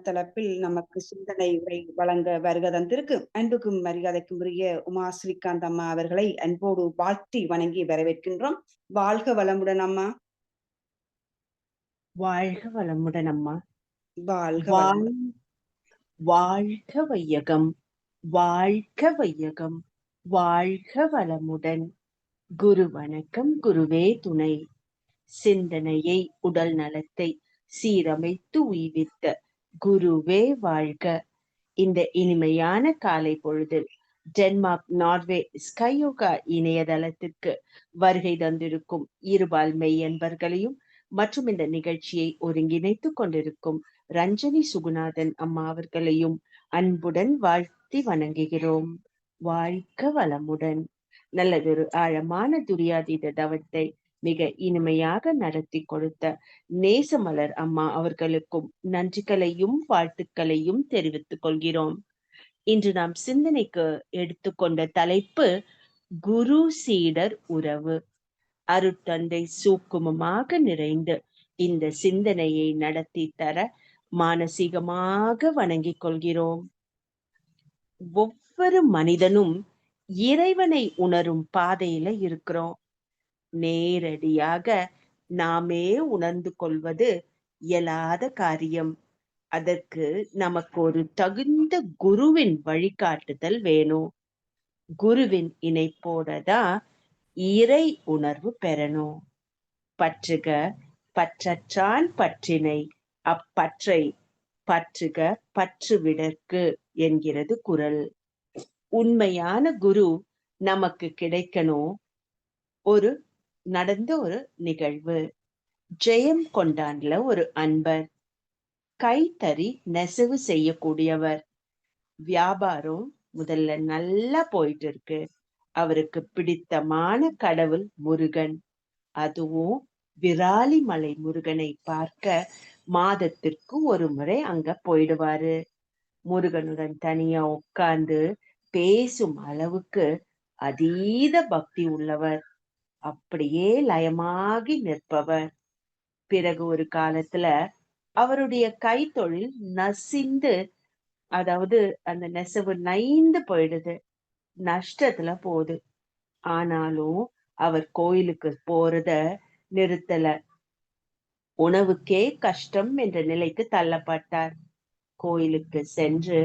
தலைப்பில் நமக்கு சிந்தனை உரை வழங்க வருகை தந்திருக்கு அன்புக்கும் மரியாதைக்கும் உரிய உமா ஸ்ரீகாந்த் அம்மா அவர்களை அன்போடு வாழ்த்தி வணங்கி வரவேற்கின்றோம். வாழ்க வளமுடன் அம்மா. வாழ்க வளமுடன் அம்மா. வாழ்க வளமுடன். வாழ்க வையகம், வாழ்க வையகம், வாழ்க வளமுடன். குரு வணக்கம், குருவே துணை. சிந்தனையை உடல் நலத்தை சீரமைத்து உய்வித்த குருவே வாழ்க. இந்த இனிமையான காலை பொழுதில் டென்மார்க் நார்வே ஸ்கையோகா இணையதளத்திற்கு வருகை தந்திருக்கும் இருபால் மெய் என்பர்களையும் மற்றும் இந்த நிகழ்ச்சியை ஒருங்கிணைத்துக் கொண்டிருக்கும் ரஞ்சனி சுகுநாதன் அம்மா அவர்களையும் அன்புடன் வாழ்த்தி வணங்குகிறோம். வாழ்க வளமுடன். நல்லதொரு ஆழமான துரியாதீத தவத்தை மிக இனிமையாக நடத்தி கொடுத்த நேசமலர் அம்மா அவர்களுக்கும் நன்றிகளையும் வாழ்த்துக்களையும் தெரிவித்துக் கொள்கிறோம். இன்று நாம் சிந்தனைக்கு எடுத்துக்கொண்ட தலைப்பு குரு சீடர் உறவு. அருட்தந்தை சூக்குமமாக நிறைந்து இந்த சிந்தனையை நடத்தி தர மானசீகமாக வணங்கிக் கொள்கிறோம். ஒவ்வொரு மனிதனும் இறைவனை உணரும் பாதையில இருக்கிறோம். நேரடியாக நாமே உணர்ந்து கொள்வது இயலாத காரியம். அதற்கு நமக்கு ஒரு தகுந்த குருவின் வழிகாட்டுதல் வேணும். குருவின் இணைப்போடதான் இறை உணர்வு பெறணும். பற்றுக பற்றற்றான் பற்றினை, அப்பற்றை பற்றுக பற்றுவிடற்கு என்கிறது குறள். உண்மையான குரு நமக்கு கிடைக்கணும். நடந்த ஒரு நிகழ்வு. ஜெயம் கொண்டான்ல ஒரு அன்பர், கைத்தறி நெசவு செய்யக்கூடியவர். வியாபாரம் முதல்ல நல்லா போயிட்டு இருக்கு. அவருக்கு பிடித்தமான கடவுள் முருகன். அதுவும் விராலிமலை முருகனை பார்க்க மாதத்திற்கு ஒரு முறை அங்க போயிடுவாரு. முருகனுடன் தனியா உட்கார்ந்து பேசும் அளவுக்கு அதீத பக்தி உள்ளவர். அப்படியே லயமாகி நிற்பவர். பிறகு ஒரு காலத்துல அவருடைய கைத்தொழில் நசிந்து, அதாவது அந்த நெசவு நைந்து போயிடுது, நஷ்டத்துல போகுது. ஆனாலும் அவர் கோயிலுக்கு போறத நிறுத்தல. உணவுக்கே கஷ்டம் என்ற நிலைக்கு தள்ளப்பட்டார். கோயிலுக்கு சென்று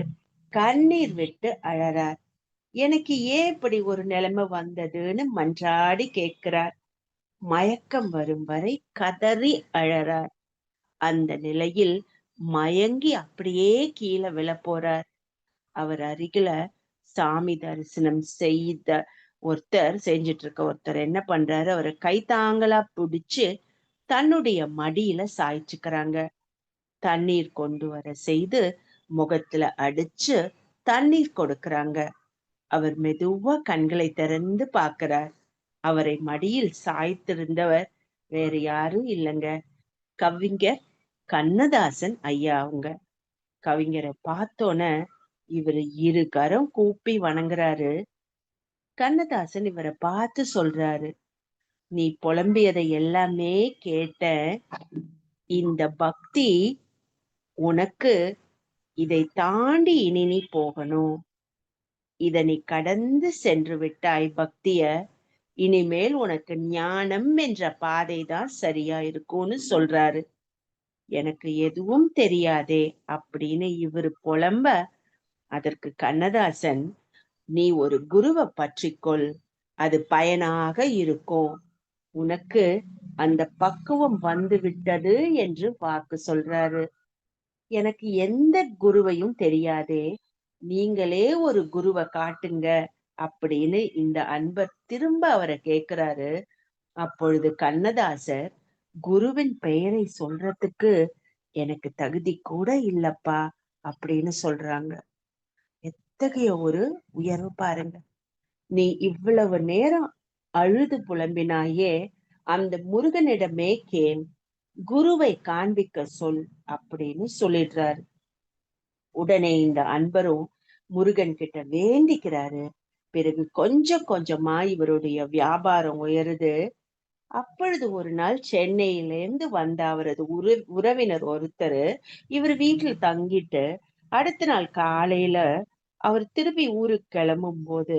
கண்ணீர் விட்டு அழறார். எனக்கு ஏன் இப்படி ஒரு நிலைமை வந்ததுன்னு மன்றாடி கேட்கிறார். மயக்கம் வரும் வரை கதறி அழறார். அந்த நிலையில் மயங்கி அப்படியே கீழே விழ போறார். அவர் அருகில சாமி தரிசனம் செஞ்சிட்டு இருக்க ஒருத்தர் என்ன பண்றாரு, அவரை கைத்தாங்களா பிடிச்சு தன்னுடைய மடியில சாய்ச்சுக்கிறாங்க. தண்ணீர் கொண்டு வர செய்து முகத்துல அடிச்சு தண்ணீர் கொடுக்கறாங்க. அவர் மெதுவா கண்களை திறந்து பார்க்கிறார். அவரை மடியில் சாய்த்திருந்தவர் வேற யாரும் இல்லைங்க, கவிஞர் கண்ணதாசன் ஐயா அவங்க. கவிஞரை பார்த்தோன்ன இவரு இரு கரம் கூப்பி வணங்குறாரு. கண்ணதாசன் இவரை பார்த்து சொல்றாரு, நீ புலம்பியதை எல்லாமே கேட்ட. இந்த பக்தி உனக்கு இதை தாண்டி இனி நீ போகணும். இத நீ கடந்து சென்று விட்டாய் பக்திய. இனிமேல் உனக்கு ஞானம் என்ற பாதை தான் சரியா இருக்கும்னு சொல்றாரு. எனக்கு எதுவும் தெரியாதே அப்படின்னு இவரு புலம்ப, அதற்கு கண்ணதாசன், நீ ஒரு குருவை பற்றிக்கொள், அது பயனாக இருக்கும். உனக்கு அந்த பக்குவம் வந்து விட்டது என்று வாக்கு சொல்றாரு. எனக்கு எந்த குருவையும் தெரியாதே, நீங்களே ஒரு குருவை காட்டுங்க அப்படின்னு இந்த அன்பர் திரும்ப அவரை கேட்கிறாரு. அப்பொழுது கண்ணதாசர், குருவின் பெயரை சொல்றதுக்கு எனக்கு தகுதி கூட இல்லப்பா அப்படின்னு சொல்றாங்க. எத்தகைய ஒரு உயர்வு பாருங்க. நீ இவ்வளவு நேரம் அழுது புலம்பினாயே, அந்த முருகனிடமே கேள், குருவை காண்பிக்க சொல் அப்படின்னு சொல்லிடுறாரு. உடனே இந்த அன்பரும் முருகன் கிட்ட வேண்டிக்கிறாரு. பிறகு கொஞ்சம் கொஞ்சமா இவருடைய வியாபாரம் உயருது. அப்பொழுது ஒரு நாள் சென்னையிலிருந்து வந்த அவரது உறவினர் ஒருத்தரு இவர் வீட்டுல தங்கிட்டு அடுத்த நாள் காலையில அவர் திருப்பி ஊருக்கு கிளம்பும் போது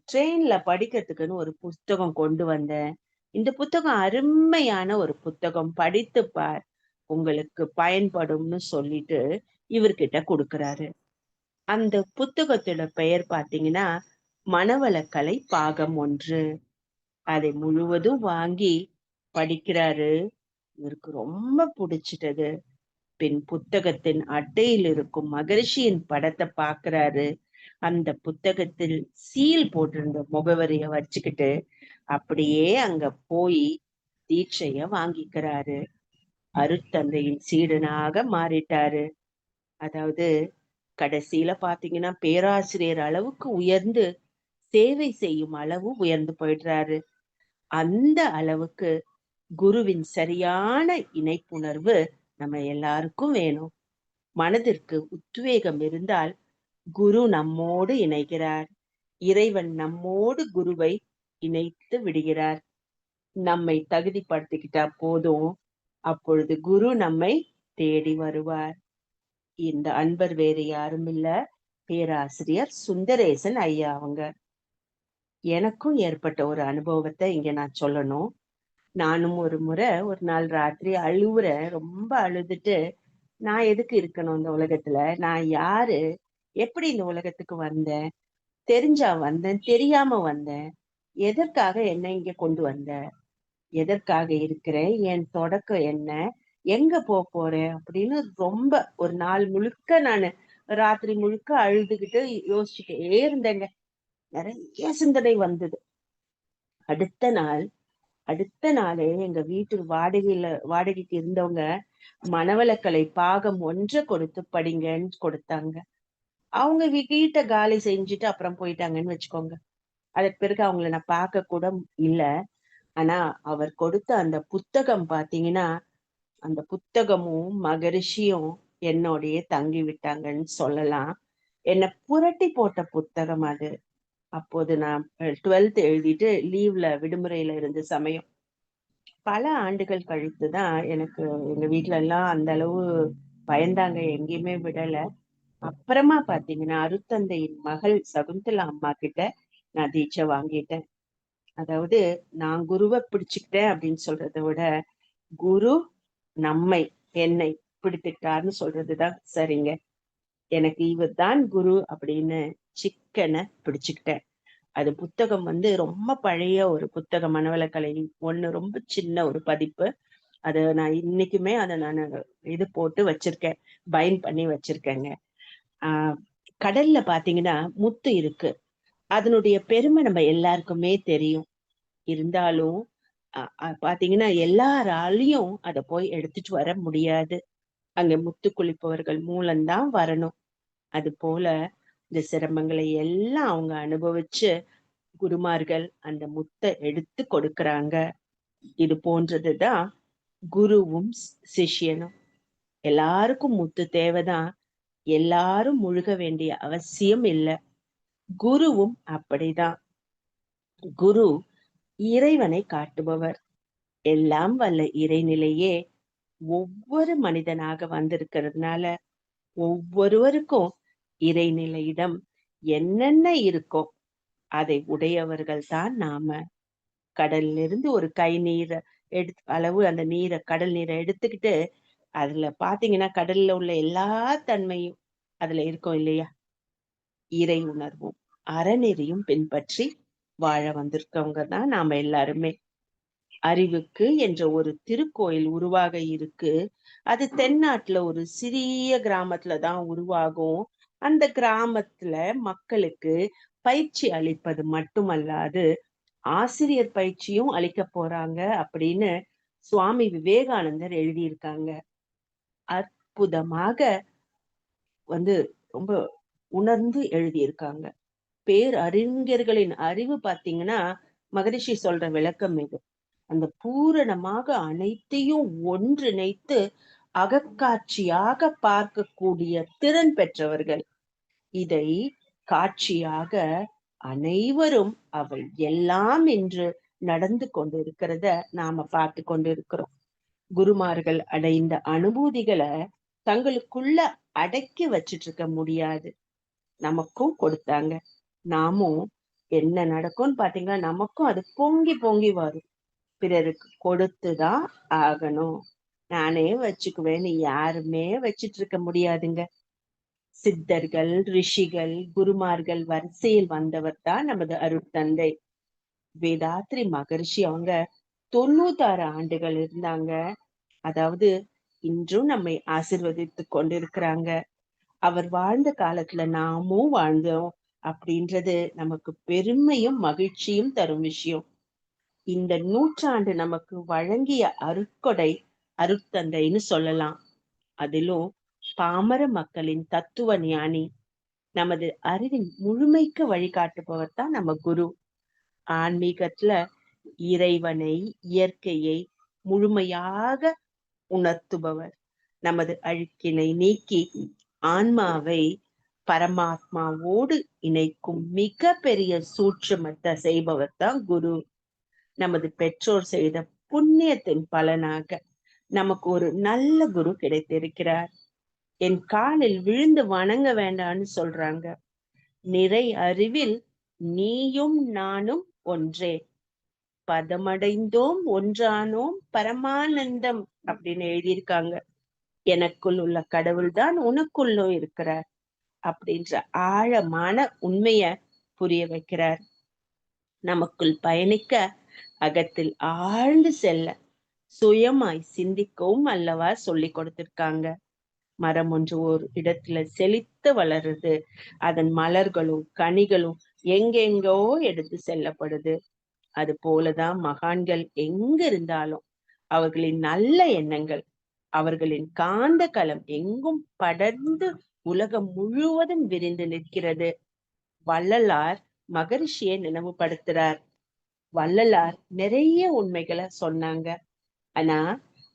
ட்ரெயின்ல படிக்கிறதுக்குன்னு ஒரு புஸ்தகம் கொண்டு வந்தேன். இந்த புத்தகம் அருமையான ஒரு புத்தகம், படித்து பார், உங்களுக்கு பயன்படும்னு சொல்லிட்டு இவர்கிட்ட கொடுக்கறாரு. அந்த புத்தகத்தோட பெயர் பாத்தீங்கன்னா மனவளக்கலை பாகம் 1. அதை முழுவதும் வாங்கி படிக்கிறாரு. இவருக்கு ரொம்ப பிடிச்சிட்டது. பின் புத்தகத்தின் அட்டையில் இருக்கும் மகரிஷியின் படத்தை பாக்குறாரு. அந்த புத்தகத்தில் சீல் போட்டிருந்த முகவரிய வச்சுக்கிட்டு அப்படியே அங்க போய் தீட்சைய வாங்கிக்கிறாரு. அருட்தந்தையின் சீடனாக மாறிட்டாரு. அதாவது கடைசியில பாத்தீங்கன்னா பேராசிரியர் அளவுக்கு உயர்ந்து சேவை செய்யும் அளவு உயர்ந்து போயிடுறாரு. அந்த அளவுக்கு குருவின் சரியான இணைப்புணர்வு நம்ம எல்லாருக்கும் வேணும். மனதிற்கு உத்வேகம் இருந்தால் குரு நம்மோடு இணைகிறார். இறைவன் நம்மோடு குருவை இணைத்து விடுகிறார். நம்மை தகுதிப்படுத்திக்கிட்டா போதும், அப்பொழுது குரு நம்மை தேடி வருவார். இந்த அன்பர் வேறு யாரும் இல்ல, பேராசிரியர் சுந்தரேசன் ஐயா அவங்க. எனக்கும் ஏற்பட்ட ஒரு அனுபவத்தை இங்க நான் சொல்லணும். நானும் ஒரு முறை ஒரு நாள் ராத்திரி அழுவுறேன். ரொம்ப அழுதுட்டு, நான் எதுக்கு இருக்கணும் இந்த உலகத்துல, நான் யாரு, எப்படி இந்த உலகத்துக்கு வந்தேன், தெரிஞ்சா வந்தேன், தெரியாம வந்தேன், எதற்காக என்ன இங்க கொண்டு வந்த, எதற்காக இருக்கிறேன், என் தொடக்கம் என்ன, எங்க போறேன் அப்படின்னு ரொம்ப ஒரு நாள் முழுக்க நானு ராத்திரி முழுக்க அழுதுகிட்டு யோசிச்சுட்டே இருந்தேங்க. நிறைய சிந்தனை வந்தது. அடுத்த நாளே எங்க வீட்டு வாடகைக்கு இருந்தவங்க மனவளக்கலை பாகம் 1 கொடுத்து படிங்கன்னு கொடுத்தாங்க. அவங்க வீட்டை காலி செஞ்சுட்டு அப்புறம் போயிட்டாங்கன்னு வச்சுக்கோங்க. அதற்கு பிறகு அவங்கள நான் பார்க்க கூட இல்ல. ஆனா அவர் கொடுத்த அந்த புத்தகம் பாத்தீங்கன்னா, அந்த புத்தகமும் மகரிஷியும் என்னோடயே தங்கி விட்டாங்கன்னு சொல்லலாம். என்னை புரட்டி போட்ட புத்தகம் அது. அப்போது நான் 12th எழுதிட்டு லீவ்ல விடுமுறையில இருந்த சமயம். பல ஆண்டுகள் கழித்துதான் எனக்கு எங்க வீட்டுல எல்லாம் அந்த அளவு பயந்தாங்க, எங்கேயுமே விடல. அப்புறமா பாத்தீங்கன்னா அருட்தந்தையின் மகள் சகுந்தலா அம்மா கிட்ட நான் தீட்சை வாங்கிட்டேன். அதாவது நான் குருவை பிடிச்சுக்கிட்டேன் அப்படின்னு சொல்றதை விட, குரு என்னை பிடித்துக்கிட்டாருன்னு சொல்றதுதான் சரிங்க. எனக்கு இவர் தான் குரு அப்படின்னு சிக்கனை பிடிச்சுக்கிட்டேன். அது புத்தகம் ரொம்ப பழைய ஒரு புத்தகம், மனவளக்கலை 1, ரொம்ப சின்ன ஒரு பதிப்பு. அதை நான் இன்னைக்குமே அதை நான் இது போட்டு வச்சிருக்கேன், பைண்ட் பண்ணி வச்சிருக்கேங்க. கடல்ல பாத்தீங்கன்னா முத்து இருக்கு. அதனுடைய பெருமை நம்ம எல்லாருக்குமே தெரியும். இருந்தாலும் பாத்தீங்கன்னா எல்லாராலையும் அதை போய் எடுத்துட்டு வர முடியாது. அங்க முத்து குளிப்பவர்கள் மூலம்தான் வரணும். அது போல இந்த சிரமங்களை எல்லாம் அவங்க அனுபவிச்சு குருமார்கள் அந்த முத்தை எடுத்து கொடுக்கறாங்க. இது போன்றதுதான் குருவும் சிஷ்யனும். எல்லாருக்கும் முத்து தேவைதான். எல்லாரும் முழுக வேண்டிய அவசியம் இல்லை. குருவும் அப்படிதான். குரு இறைவனை காட்டுபவர். எல்லாம் வல்ல இறைநிலையே ஒவ்வொரு மனிதனாக வந்திருக்கிறதுனால ஒவ்வொருவருக்கும் இறைநிலையிடம் என்னென்ன இருக்கோ அதை உடையவர்கள் தான் நாம. கடல்ல இருந்து ஒரு கை நீரை அளவு அந்த கடல் நீரை எடுத்துக்கிட்டு அதுல பாத்தீங்கன்னா கடல்ல உள்ள எல்லா தன்மையும் அதுல இருக்கும் இல்லையா? இறை உணர்வும் அறநெறியும் பின்பற்றி வாழ வந்திருக்கவங்க தான் நாம எல்லாருமே. அறிவுக்கு என்ற ஒரு திருக்கோயில் உருவாக இருக்கு. அது தென்னாட்டுல ஒரு சிறிய கிராமத்துலதான் உருவாகும். அந்த கிராமத்துல மக்களுக்கு பயிற்சி அளிப்பது மட்டுமல்லாது ஆசிரியர் பயிற்சியும் அளிக்க போறாங்க அப்படின்னு சுவாமி விவேகானந்தர் எழுதியிருக்காங்க. அற்புதமாக ரொம்ப உணர்ந்து எழுதியிருக்காங்க. பேரறிஞர்களின் அறிவு பாத்தீங்கன்னா மகரிஷி சொல்ற விளக்கம் இது. அந்த பூரணமாக அனைத்தையும் ஒன்றிணைத்து அகக்காட்சியாக பார்க்கக்கூடிய திறன் பெற்றவர்கள். இதை காட்சியாக அனைவரும் அவை எல்லாம் என்று நடந்து கொண்டு இருக்கிறத நாம பார்த்து கொண்டு இருக்கிறோம். குருமார்கள் அடைந்த அனுபூதிகளை தங்களுக்குள்ள அடக்கி வச்சிட்டு இருக்க முடியாது. நமக்கும் கொடுத்தாங்க. நாமும் என்ன நடக்கும்னு பாத்தீங்கன்னா நமக்கும் அது பொங்கி பொங்கி வரும். பிறருக்கு கொடுத்துதான் ஆகணும். நானே வச்சுக்குவேன்னு யாருமே வச்சிட்டு இருக்க முடியாதுங்க. சித்தர்கள், ரிஷிகள், குருமார்கள் வரிசையில் வந்தவர் தான் நமது அருட்தந்தை வேதாத்ரி மகரிஷி. அவங்க 96 ஆண்டுகள் இருந்தாங்க. அதாவது இன்றும் நம்மை ஆசிர்வதித்து கொண்டிருக்கிறாங்க. அவர் வாழ்ந்த காலத்துல நாமும் வாழ்ந்தோம் அப்படின்றது நமக்கு பெருமையும் மகிழ்ச்சியும் தரும் விஷயம். இந்த நூற்றாண்டு நமக்கு வழங்கிய அருட்கொடை அருட்தந்தைன்னு சொல்லலாம். அதிலும் பாமர மக்களின் தத்துவ ஞானி, நமது அறிவின் முழுமைக்கு வழிகாட்டுபவர் தான் நம்ம குரு. ஆன்மீகத்துல இறைவனை, இயற்கையை முழுமையாக உணர்த்துபவர். நமது அழுக்கினை நீக்கி ஆன்மாவை பரமாத்மாவோடு இணைக்கும் மிக பெரிய சூட்சுமத்தை செய்பவர் தான் குரு. நமது பெற்றோர் செய்த புண்ணியத்தின் பலனாக நமக்கு ஒரு நல்ல குரு கிடைத்திருக்கிறார். என் காலில் விழுந்து வணங்க வேண்டான்னு சொல்றாங்க. நிறை அறிவில் நீயும் நானும் ஒன்றே, பதமடைந்தோம் ஒன்றானோம் பரமானந்தம் அப்படின்னு எழுதியிருக்காங்க. எனக்குள் உள்ள கடவுள் தான் உனக்குள்ளும் இருக்கிறார் அப்படின்ற ஆழமான உண்மைய புரிய வைக்கிறார். நமக்குள் பயணிக்க, அகத்தில் ஆழ்ந்து செல்ல, சுயமாய் சிந்திக்கவும் அல்லவா சொல்லி கொடுத்திருக்காங்க. மரம் ஒன்று ஒரு இடத்துல செழித்து வளருது. அதன் மலர்களும் கனிகளும் எங்கெங்கோ எடுத்து செல்லப்படுது. அது போலதான் மகான்கள் எங்க இருந்தாலும் அவர்களின் நல்ல எண்ணங்கள், அவர்களின் காந்த களம் எங்கும் படர்ந்து உலகம் முழுவதும் விரிந்து நிற்கிறது. வள்ளலார் மகரிஷியை நினைவுபடுத்துறார். வள்ளலார் நிறைய உண்மைகளை சொன்னாங்க. ஆனா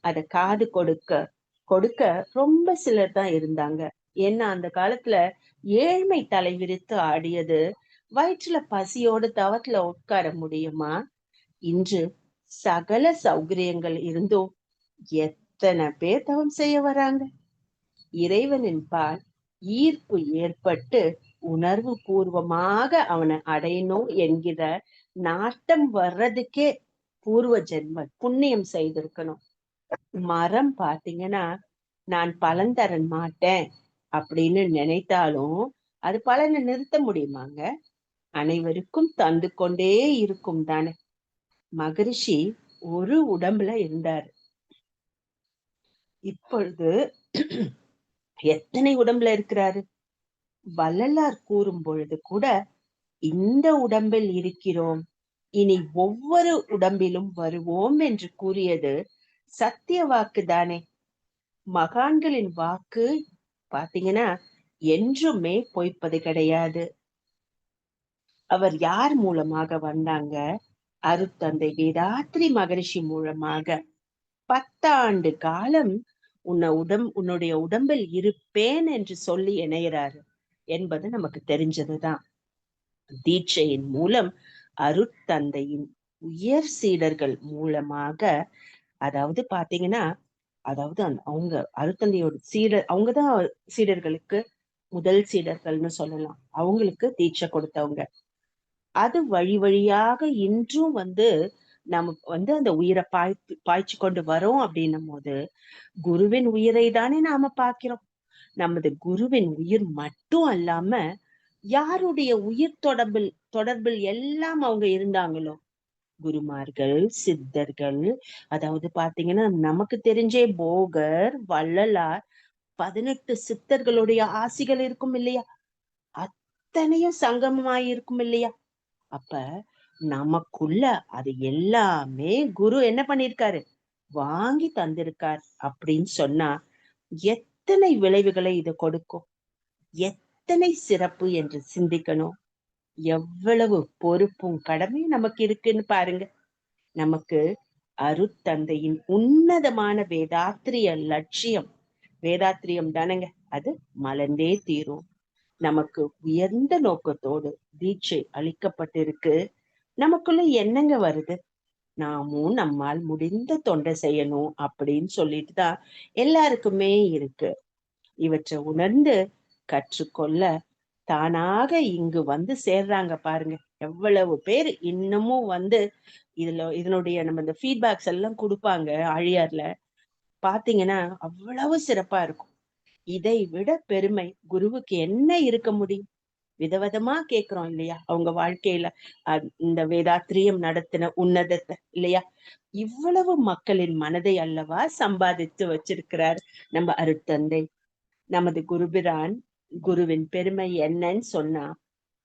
அத காது கொடுக்க கொடுக்க ரொம்ப சிலர் தான் இருந்தாங்க. ஏன்னா அந்த காலத்துல ஏழ்மை தலை விரித்து ஆடியது. வயிற்றுல பசியோடு தவத்துல உட்கார முடியுமா? இன்று சகல சௌகரியங்கள் இருந்தும் எத்தனை பேர் தவம் செய்ய வராங்க. இறைவனின் பால் ஈர்ப்பு ஏற்பட்டு உணர்வு பூர்வமாக அவனை அடையணும் என்கிற நாட்டம் வர்றதுக்கே பூர்வ ஜென்ம புண்ணியம் செய்திருக்கணும். மரம் பாத்தீங்கன்னா நான் பலன் தர மாட்டேன் அப்படின்னு நினைத்தாலும் அது பலனை நிறுத்த முடியுமாங்க? அனைவருக்கும் தந்து கொண்டே இருக்கும் தானே. மகரிஷி ஒரு உடம்புல இருந்தாரு. இப்பொழுது எத்தனை உடம்புல இருக்கிறாரு? வள்ளலார் கூறும் பொழுது கூட இந்த உடம்பில் இருக்கிறோம், இனி ஒவ்வொரு உடம்பிலும் வருவோம் என்று கூறியது சத்திய வாக்கு தானே. மகான்களின் வாக்கு பாத்தீங்கன்னா என்றுமே பொய்ப்பது கிடையாது. அவர் யார் மூலமாக வந்தாங்க? அருட்தந்தை வேதாத்ரி மகரிஷி மூலமாக. 10 ஆண்டு காலம் உன்னுடைய உடம்பில் இருப்பேன் என்று சொல்லி இணைகிறாரு என்பது நமக்கு தெரிஞ்சதுதான். தீட்சையின் மூலம் அருட்தந்தையின் உயர் சீடர்கள் மூலமாக, அதாவது பாத்தீங்கன்னா அவங்க அருட்தந்தையோட சீடர், அவங்கதான் சீடர்களுக்கு முதல் சீடர்கள்னு சொல்லலாம். அவங்களுக்கு தீட்சை கொடுத்தவங்க. அது வழி வழியாக இன்றும் நம்ம அந்த உயிரை பாய்ச்சி கொண்டு வரோம் அப்படின்னும் போது குருவின் உயிரை தானே நாம பாக்கிறோம். நமது குருவின் உயிர் மட்டும் அல்லாம யாருடைய உயிர் தொடர்பில் எல்லாம் அவங்க இருந்தாங்களோ, குருமார்கள், சித்தர்கள், அதாவது பாத்தீங்கன்னா நமக்கு தெரிஞ்சே போகர், வள்ளலார், 18 சித்தர்களுடைய ஆசிகள் இருக்கும் இல்லையா? அத்தனையும் சங்கமமாய் இருக்கும் இல்லையா? அப்ப நமக்குள்ள அது எல்லாமே குரு என்ன பண்ணிருக்காரு? வாங்கி தந்திருக்கார் அப்படின்னு சொன்னா எத்தனை விளைவுகளை இது கொடுக்கும், எத்தனை சிறப்பு என்று சிந்திக்கணும். எவ்வளவு பொறுப்பும் கடமையும் நமக்கு இருக்குன்னு பாருங்க. நமக்கு அருட்தந்தையின் உன்னதமான வேதாத்திரிய லட்சியம், வேதாத்திரியம் தானங்க, அது மலர்ந்தே தீரும். நமக்கு உயர்ந்த நோக்கத்தோடு தீட்சை அளிக்கப்பட்டிருக்கு. நமக்குள்ள என்னங்க வருது? நாமும் நம்மால் முடிந்த தொண்டை செய்யணும் அப்படின்னு சொல்லிட்டு தான் எல்லாருக்குமே இருக்கு. இவற்றை உணர்ந்து கற்றுக்கொள்ள தானாக இங்கு வந்து சேர்றாங்க பாருங்க. எவ்வளவு பேர் இன்னமும் வந்து இதனுடைய நம்ம இந்த ஃபீட்பேக்ஸ் எல்லாம் கொடுப்பாங்க ஆழியார்ல. பாத்தீங்கன்னா அவ்வளவு சிறப்பா இருக்கும். இதை விட பெருமை குருவுக்கு என்ன இருக்க முடியும்? விதவிதமா கேக்குறோம் இல்லையா அவங்க வாழ்க்கையில. இந்த வேதாத்திரியம் நடத்தின உன்னதத்தை இல்லையா, இவ்வளவு மக்களின் மனதை அல்லவா சம்பாதித்து வச்சிருக்கிறார் நம்ம அருட்தந்தை. நமது குருபிரான் குருவின் பெருமை என்னன்னு சொன்னா,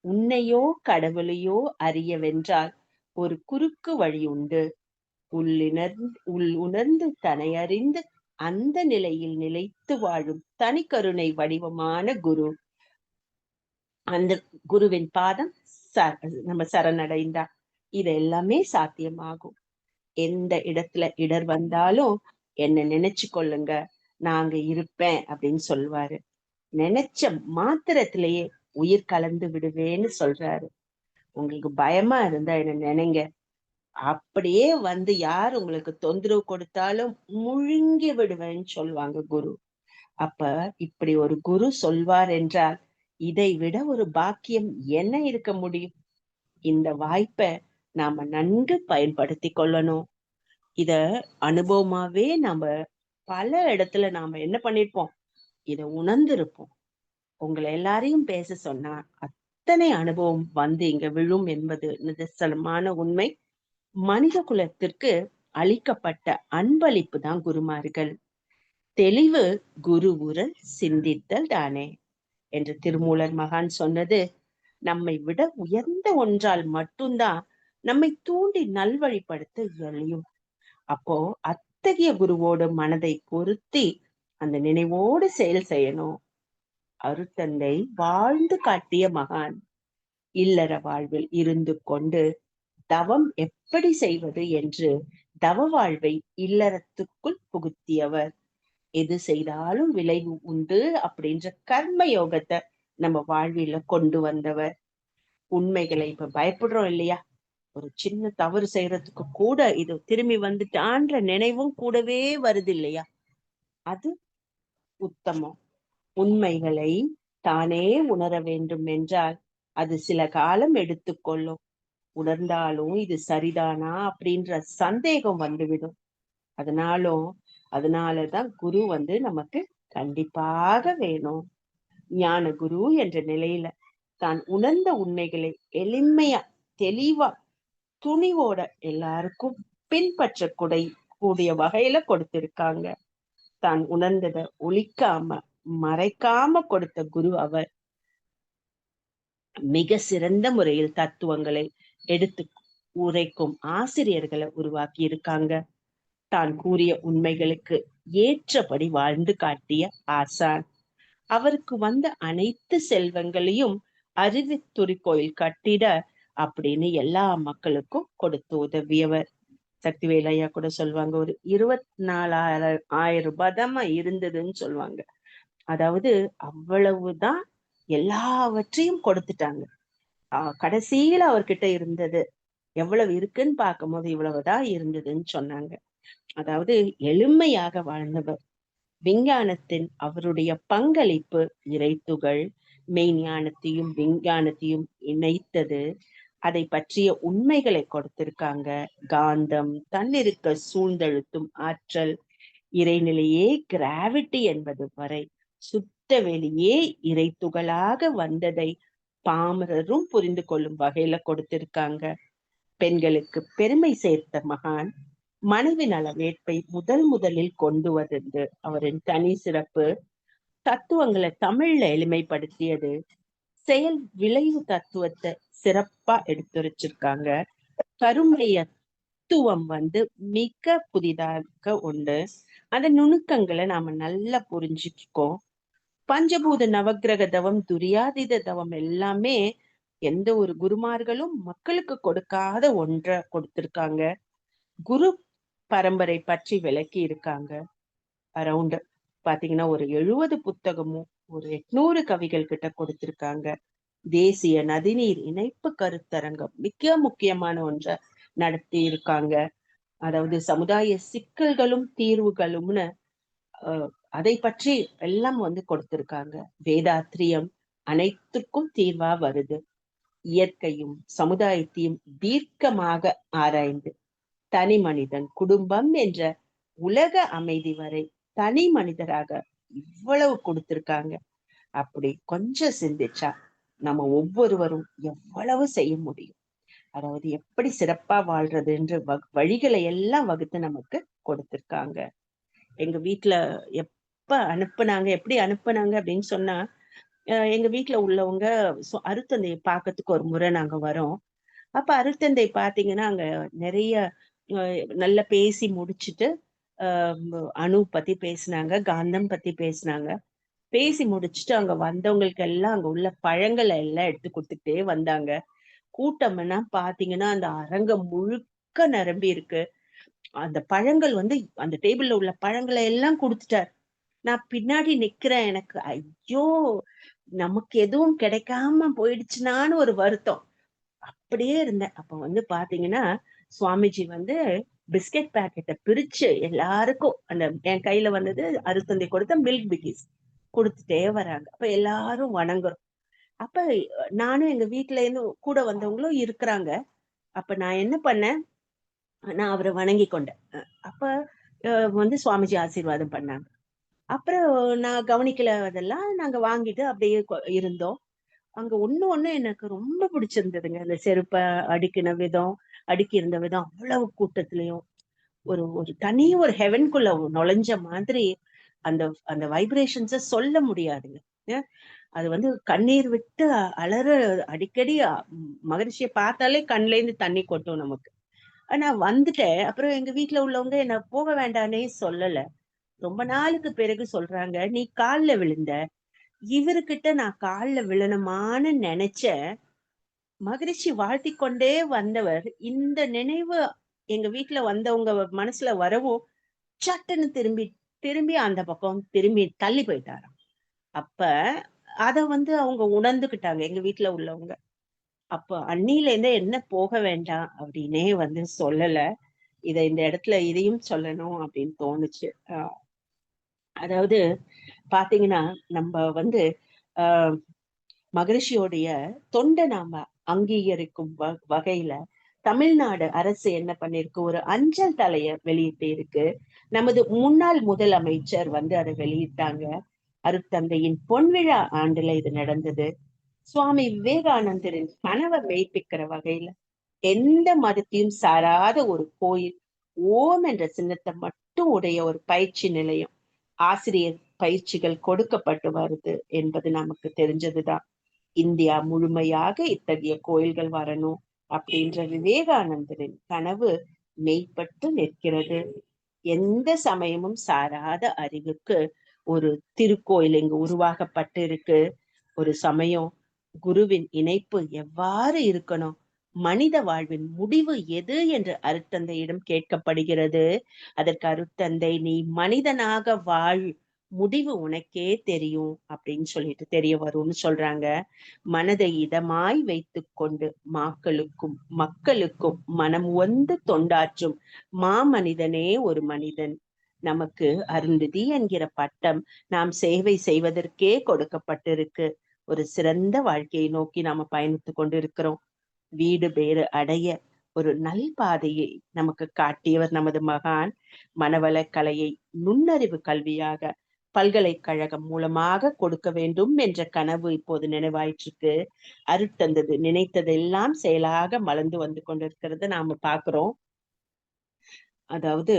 உன்னையோ கடவுளையோ அறியவென்றால் ஒரு குறுக்கு வழி உண்டு. உள் உணர்ந்து தன்னை அறிந்து அந்த நிலையில் நிலைத்து வாழும் தனி கருணை வடிவமான குரு. அந்த குருவின் பாதம் நம்ம சரணடைந்தா இது எல்லாமே சாத்தியமாகும். எந்த இடத்துல இடர் வந்தாலும் என்ன நினைச்சு கொள்ளுங்க, நாங்க இருப்பேன் அப்படின்னு சொல்வாரு. நினைச்ச மாத்திரத்திலேயே உயிர் கலந்து விடுவேன்னு சொல்றாரு. உங்களுக்கு பயமா இருந்தா என்ன நினைங்க, அப்படியே வந்து யார் உங்களுக்கு தொந்தரவு கொடுத்தாலும் முழுங்கி விடுவேன்னு சொல்லுவாங்க குரு. அப்ப இப்படி ஒரு குரு சொல்வார் என்றால் இதை விட ஒரு பாக்கியம் என்ன இருக்க முடியும்? இந்த வாய்ப்பை நாம நன்கு பயன்படுத்தி கொள்ளணும். இத அனுபவமாவே நாம பல இடத்துல நாம என்ன பண்ணிருப்போம், இத உணர்ந்திருப்போம். உங்களை எல்லாரையும் பேச சொன்னா அத்தனை அனுபவம் வந்து இங்க விழும் என்பது நிதர்சனமான உண்மை. மனித குலத்திற்கு அளிக்கப்பட்ட அன்பளிப்பு தான் குருமார்கள். தெளிவு குரு உரல் சிந்தித்தல் தானே என்று திருமூலர் மகான் சொன்னது நம்மை விட உயர்ந்த ஒன்றால் மட்டும்தான் நம்மை தூண்டி நல்வழிப்படுத்த இயலும். அப்போ அத்தகைய குருவோடு மனதை பொருத்தி அந்த நினைவோடு செயல் செய்யணும். அருட்தந்தை வாழ்ந்து காட்டிய மகான். இல்லற வாழ்வில் இருந்து கொண்டு தவம் எப்படி செய்வது என்று தவ வாழ்வை இல்லறத்துக்குள் புகுத்தியவர். எது செய்தாலும் விளைவு உண்டு அப்படின்ற கர்ம யோகத்தை நம்ம வாழ்வில கொண்டு வந்தவர். உண்மைகளை இப்ப பயப்படுறோம் இல்லையா, ஒரு சின்ன தவறு செய்யறதுக்கு கூட இது திரும்பி வந்துட்டான்ற நினைவும் கூடவே வருது இல்லையா, அது உத்தமம். உண்மைகளை தானே உணர வேண்டும் என்றால் அது சில காலம் எடுத்துக்கொள்ளும். உணர்ந்தாலும் இது சரிதானா அப்படின்ற சந்தேகம் வந்துவிடும். அதனாலதான் குரு வந்து நமக்கு கண்டிப்பாக வேணும். ஞான குரு என்ற நிலையில தான் உணர்ந்த உண்மைகளை எளிமையா தெளிவா துணிவோட எல்லாருக்கும் பின்பற்ற கூடிய வகையில கொடுத்திருக்காங்க. தான் உணர்ந்ததை ஒழிக்காம மறைக்காம கொடுத்த குரு அவர். மிக சிறந்த முறையில் தத்துவங்களை எடுத்து உரைக்கும் ஆசிரியர்களை உருவாக்கி இருக்காங்க. தான் கூறிய உண்மைகளுக்கு ஏற்றபடி வாழ்ந்து காட்டிய ஆசான். அவருக்கு வந்த அனைத்து செல்வங்களையும் அறிவுத்துறை கட்டிட அப்படின்னு எல்லா மக்களுக்கும் கொடுத்து உதவியவர். சக்திவேல் ஐயா கூட சொல்லுவாங்க, ஒரு 24,000 ரூபாய் தான் இருந்ததுன்னு சொல்லுவாங்க. அதாவது அவ்வளவுதான் எல்லாவற்றையும் கொடுத்துட்டாங்க. கடைசியில அவர்கிட்ட இருந்தது எவ்வளவு இருக்குன்னு பார்க்கும்போது இவ்வளவுதான் இருந்ததுன்னு சொன்னாங்க. அதாவது எளிமையாக வாழ்ந்தவர். விஞ்ஞானத்தின் அவருடைய பங்களிப்பு இறைத்துகள் மெய்ஞானத்தையும் விஞ்ஞானத்தையும் இணைத்தது. அதை பற்றிய உண்மைகளை கொடுத்திருக்காங்க. காந்தம், தன்னிருக்க சூழ்ந்தழுத்தும் ஆற்றல், இறைநிலையே கிராவிட்டி என்பது வரை சுத்த வெளியே இறைத்துகளாக வந்ததை பாமரரும் புரிந்து கொள்ளும் வகையில கொடுத்திருக்காங்க. பெண்களுக்கு பெருமை சேர்த்த மகான். மனைவி நல வேட்பை முதலில் கொண்டு வந்தது அவரின் தனி சிறப்பு. தத்துவங்களை தமிழ்ல எளிமைப்படுத்தியது. செயல் விளைவு தத்துவத்தை சிறப்பா எடுத்துரைச்சிருக்காங்க. கருமைய தத்துவம் வந்து மிக புதிதாக உண்டு. அந்த நுணுக்கங்களை நாம நல்லா புரிஞ்சுக்கோம். பஞ்சபூத நவக்கிரக தவம், துரியாதீத தவம் எல்லாமே எந்த ஒரு குருமார்களும் மக்களுக்கு கொடுக்காத ஒன்றை கொடுத்திருக்காங்க. குரு பரம்பரை பற்றி விளக்கி இருக்காங்க. அரௌண்ட் பாத்தீங்கன்னா ஒரு 70 புத்தகமும் ஒரு 800 கவிகள் கிட்ட கொடுத்திருக்காங்க. தேசிய நதிநீர் இணைப்பு கருத்தரங்கம் மிக முக்கியமான ஒன்றை நடத்தி இருக்காங்க. அதாவது சமுதாய சிக்கல்களும் தீர்வுகளும்னு அஹ், அதை பற்றி எல்லாம் வந்து கொடுத்திருக்காங்க. வேதாத்திரியம் அனைத்துக்கும் தீர்வா வருது. இயற்கையும் சமுதாயத்தையும் தீர்க்கமாக ஆராய்ந்து தனி மனிதன் குடும்பம் என்ற உலக அமைதி வரை தனி மனிதராக இவ்வளவு கொடுத்திருக்காங்க. அப்படி கொஞ்சம் சிந்திச்சா நம்ம ஒவ்வொருவரும் எவ்வளவு செய்ய முடியும். அதாவது எப்படி சிறப்பா வாழ்றது என்று வழிகளை எல்லாம் வகுத்து நமக்கு கொடுத்திருக்காங்க. எங்க வீட்டுல எப்ப அனுப்புனாங்க, எப்படி அனுப்புனாங்க அப்படின்னு சொன்னா, எங்க வீட்டுல உள்ளவங்க அருத்தந்தையை பார்க்கறதுக்கு ஒரு முறை நாங்க வரோம். அப்ப அருத்தந்தை பாத்தீங்கன்னா அங்க நிறைய நல்லா பேசி முடிச்சுட்டு அணு பத்தி பேசினாங்க, காந்தம் பத்தி பேசினாங்க. பேசி முடிச்சுட்டு அங்க வந்தவங்களுக்கு எல்லாம் அங்க உள்ள பழங்களை எல்லாம் எடுத்து கொடுத்துட்டே வந்தாங்க. கூட்டம்னா பாத்தீங்கன்னா அந்த அரங்கம் முழுக்க நிரம்பி இருக்கு. அந்த பழங்கள் வந்து அந்த டேபிள்ல உள்ள பழங்களை எல்லாம் கொடுத்துட்டார். நான் பின்னாடி நிக்கிறேன். எனக்கு ஐயோ, நமக்கு எதுவும் கிடைக்காம போயிடுச்சுனான்னு ஒரு வருத்தம். அப்படியே இருந்தேன். அப்ப வந்து பாத்தீங்கன்னா சுவாமிஜி வந்து பிஸ்கெட் பாக்கெட்டை பிரிச்சு எல்லாருக்கும் அந்த என் கையில வந்தது அறுத்தந்தை கொடுத்த மில்க் பிகிஸ் கொடுத்துட்டே வராங்க. அப்ப எல்லாரும் வணங்குறோம். அப்ப நானும் எங்க வீட்டுல இருந்து கூட வந்தவங்களும் இருக்கிறாங்க. அப்ப நான் என்ன பண்ணேன், நான் அவரை வணங்கி கொண்டேன். அப்ப வந்து சுவாமிஜி ஆசீர்வாதம் பண்ணாங்க. அப்புறம் நான் கவனிக்கல, அதெல்லாம் நாங்க வாங்கிட்டு அப்படியே இருந்தோம். அங்க ஒண்ணு எனக்கு ரொம்ப பிடிச்சிருந்ததுங்க. அந்த செருப்ப அடுக்கின விதம், அடுக்கி இருந்த விதம், அவ்வளவு கூட்டத்திலயும் ஒரு ஒரு தனி ஒரு ஹெவன்குள்ள நுழைஞ்ச மாதிரி அந்த அந்த வைப்ரேஷன்ஸ சொல்ல முடியாதுங்க. அது வந்து கண்ணீர் விட்டு அலற அடிக்கடி மகரிஷியை பார்த்தாலே கண்ல இருந்து தண்ணி கொட்டும் நமக்கு. ஆனா வந்துட்டேன். அப்புறம் எங்க வீட்டுல உள்ளவங்க என்ன போக வேண்டானே சொல்லல. ரொம்ப நாளுக்கு பிறகு சொல்றாங்க, நீ கால்ல விழுந்த, இவருகிட்ட நான் கால்ல விழணுமான்னு நினைச்சேன். மகிழ்ச்சி வாழ்த்தி கொண்டே வந்தவர் இந்த நினைவு எங்க வீட்டுல வந்தவங்க மனசுல வரவும் சட்டுன்னு திரும்பி திரும்பி அந்த பக்கம் திரும்பி தள்ளி போயிட்டாராம். அப்ப அத வந்து அவங்க உணர்ந்துகிட்டாங்க எங்க வீட்டுல உள்ளவங்க. அப்ப அன்னில இருந்தே என்ன போக வேண்டாம் அப்படின்னே வந்து சொல்லல. இந்த இடத்துல இதையும் சொல்லணும் அப்படின்னு தோணுச்சு. அதாவது பாத்தீங்கன்னா நம்ம வந்து ஆஹ் மகரிஷியோடைய தொண்டை நாம அங்கீகரிக்கும் வகையில தமிழ்நாடு அரசு என்ன பண்ணிருக்கு, ஒரு அஞ்சல் தலைய வெளியிட்டு இருக்கு. நமது முன்னாள் முதலமைச்சர் வந்து அதை வெளியிட்டாங்க. அருட்தந்தையின் பொன்விழா ஆண்டுல இது நடந்தது. சுவாமி விவேகானந்தரின் கனவை மெய்ப்பிக்கிற வகையில எந்த மதத்தையும் சாராத ஒரு கோயில், ஓம் என்ற சின்னத்தை மட்டும் உடைய ஒரு பயிற்சி நிலையம், ஆசிரியர் பயிற்சிகள் கொடுக்கப்பட்டு வருது என்பது நமக்கு தெரிஞ்சதுதான். இந்தியா முழுமையாக இத்தகைய கோயில்கள் வரணும் அப்படின்ற விவேகானந்தரின் கனவு மெய்ப்பட்டு நிற்கிறது. எந்த சமயமும் சாராத அறிவுக்கு ஒரு திருக்கோயில் இங்கு உருவாக்கப்பட்டு இருக்கு. ஒரு சமயம் குருவின் இணைப்பு எவ்வாறு இருக்கணும், மனித வாழ்வின் முடிவு எது என்று அருட்தந்தையிடம் கேட்கப்படுகிறது. அதற்கு அருட்தந்தை, நீ மனிதனாக வாழ், முடிவு உனக்கே தெரியும் அப்படின்னு சொல்லிட்டு தெரிய வரும்னு சொல்றாங்க. மனதை இதமாய் வைத்துக் கொண்டு மக்களுக்கும் மனம் ஒந்து தொண்டாற்றும் மாமனிதனே ஒரு மனிதன். நமக்கு அருந்ததி என்கிற பட்டம் நாம் சேவை செய்வதற்கே கொடுக்கப்பட்டிருக்கு. ஒரு சிறந்த வாழ்க்கையை நோக்கி நாம பயணித்து கொண்டிருக்கிறோம். வீடு பேறு அடைய ஒரு நல் பாதையை நமக்கு காட்டியவர் நமது மகான். மனவள கலையை நுண்ணறிவு கல்வியாக பல்கலைக்கழகம் மூலமாக கொடுக்க வேண்டும் என்ற கனவு இப்போது நினைவாயிற்றுக்கு. அருட்தந்தது நினைத்ததெல்லாம் செயலாக மலர்ந்து வந்து கொண்டிருக்கிறத நாம பாக்குறோம். அதாவது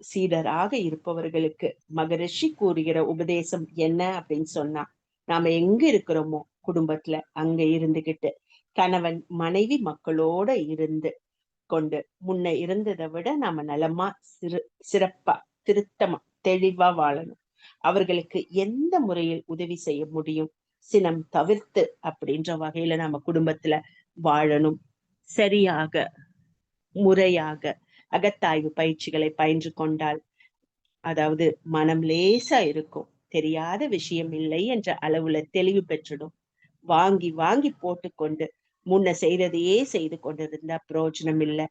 சீடராக இருப்பவர்களுக்கு மகரிஷி கூறுகிற உபதேசம் என்ன அப்படின்னு சொன்னா, நாம எங்க இருக்கிறோமோ குடும்பத்துல அங்க இருந்துகிட்டு கணவன் மனைவி மக்களோட இருந்து கொண்டு முன்ன இருந்ததை விட நாம நலமா சிறப்பா திருத்தமா தெளிவா வாழணும். அவர்களுக்கு எந்த முறையில் உதவி செய்ய முடியும், சினம் தவிர்த்து அப்படின்ற வகையில நம்ம குடும்பத்துல வாழணும். சரியாக முறையாக அகத்தாய்வு பயிற்சிகளை பயின்று கொண்டால், அதாவது மனம் லேசா இருக்கும், தெரியாத விஷயம் இல்லை என்ற அளவுல தெளிவு பெற்றுடும். வாங்கி வாங்கி போட்டுக்கொண்டு முன்ன செய்ததையே செய்து கொண்டிருந்தா பிரயோஜனம் இல்லை.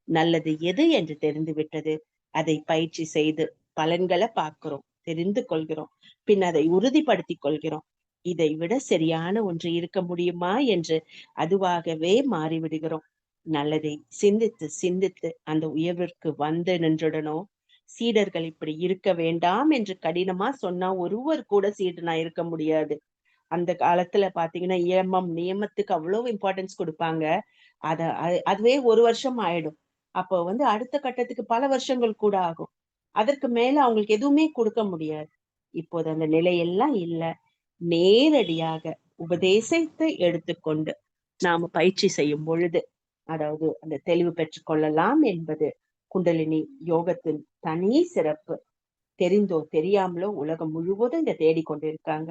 நல்லது எது என்று தெரிந்து விட்டது. அதை பயிற்சி செய்து பலன்களை பார்க்கிறோம், தெரிந்து கொள்கிறோம், பின் அதை உறுதிப்படுத்திக் கொள்கிறோம். இதை விட சரியான ஒன்று இருக்க முடியுமா என்று அதுவாகவே மாறிவிடுகிறோம். நல்லதை சிந்தித்து சிந்தித்து அந்த உயர்விற்கு வந்து நின்றுடணும். சீடர்கள் இப்படி இருக்க வேண்டாம் என்று கடினமா சொன்னா ஒருவர் கூட சீடனா இருக்க முடியாது. அந்த காலத்துல பாத்தீங்கன்னா நியமத்துக்கு அவ்வளவு இம்பார்ட்டன்ஸ் கொடுப்பாங்க. அதுவே 1 வருஷம் ஆயிடும். அப்போ அடுத்த கட்டத்துக்கு பல வருஷங்கள் கூட ஆகும். அதற்கு மேல அவங்களுக்கு எதுவுமே கொடுக்க முடியாது. இப்போது அந்த நிலையெல்லாம் இல்ல. நேரடியாக உபதேசத்தை எடுத்துக்கொண்டு நாம பயிற்சி செய்யும் பொழுது, அதாவது அந்த தெளிவு பெற்றுக் கொள்ளலாம் என்பது குண்டலினி யோகத்தின் தனி சிறப்பு. தெரிந்தோ தெரியாமலோ உலகம் முழுவதும் இதை தேடிக்கொண்டிருக்காங்க.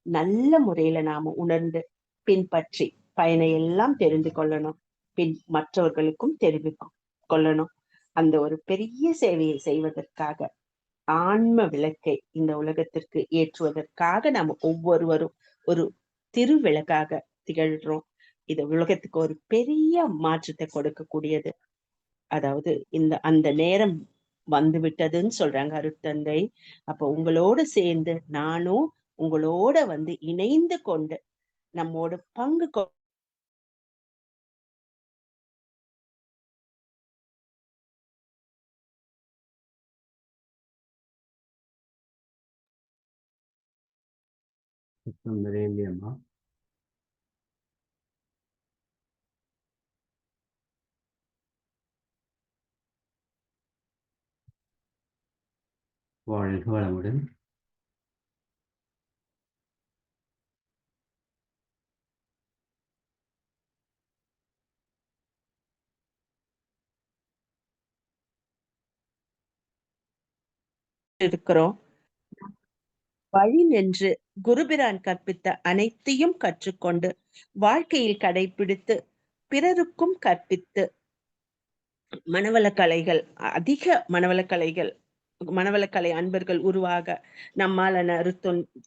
நல்ல முறையில நாம உணர்ந்து பின்பற்றி பயனை எல்லாம் தெரிந்து கொள்ளணும். பின் மற்றவர்களுக்கும் தெரிவிக்கும் கொள்ளணும். அந்த ஒரு பெரிய சேவையை செய்வதற்காக, ஆன்ம விளக்கை இந்த உலகத்திற்கு ஏற்றுவதற்காக நாம ஒவ்வொருவரும் ஒரு திருவிளக்காக திகழ்றோம். இது உலகத்துக்கு ஒரு பெரிய மாற்றத்தை கொடுக்கக்கூடியது. அதாவது அந்த நேரம் வந்து விட்டதுன்னு சொல்றாங்க அருட்தந்தை. அப்ப உங்களோட சேர்ந்து நானும் உங்களோட இணைந்து கொண்டு நம்மோட பங்கு வாழ்க வளமுடன். இருக்கிறோம். வழி நின்று குருபிரான் கற்பித்த அனைத்தையும் கற்றுக்கொண்டு வாழ்க்கையில் கடைபிடித்து பிறருக்கும் கற்பித்து மனவளக்கலைகள் அதிக மனவளக்கலை அன்பர்கள் உருவாக நம்மால்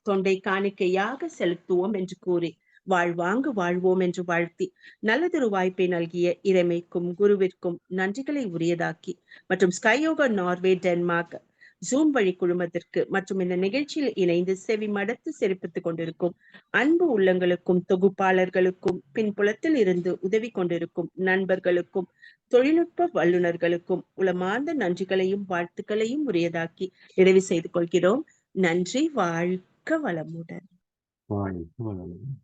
தொண்டை காணிக்கையாக செலுத்துவோம் என்று கூறி வாழ்வாங்கு வாழ்வோம் என்று வாழ்த்தி நல்லதொரு வாய்ப்பை நல்கிய இறைமைக்கும் குருவிற்கும் நன்றிகளை உரியதாக்கி மற்றும் ஸ்கையோகா நார்வே டென்மார்க் ஜூம் வழி குழுமத்திற்கு மற்றும் இந்த நிகழ்ச்சியில் இணைந்து செவி மடத்து சிறப்பித்துக் கொண்டிருக்கும் அன்பு உள்ளங்களுக்கும் தொகுப்பாளர்களுக்கும் பின்புலத்தில் இருந்து உதவி கொண்டிருக்கும் நண்பர்களுக்கும் தொழில்நுட்ப வல்லுநர்களுக்கும் உளமார்ந்த நன்றிகளையும் வாழ்த்துக்களையும் உரியதாக்கி நிறைவு செய்து கொள்கிறோம். நன்றி. வாழ்க வளமுடன். வாழ்க வளமுடன்.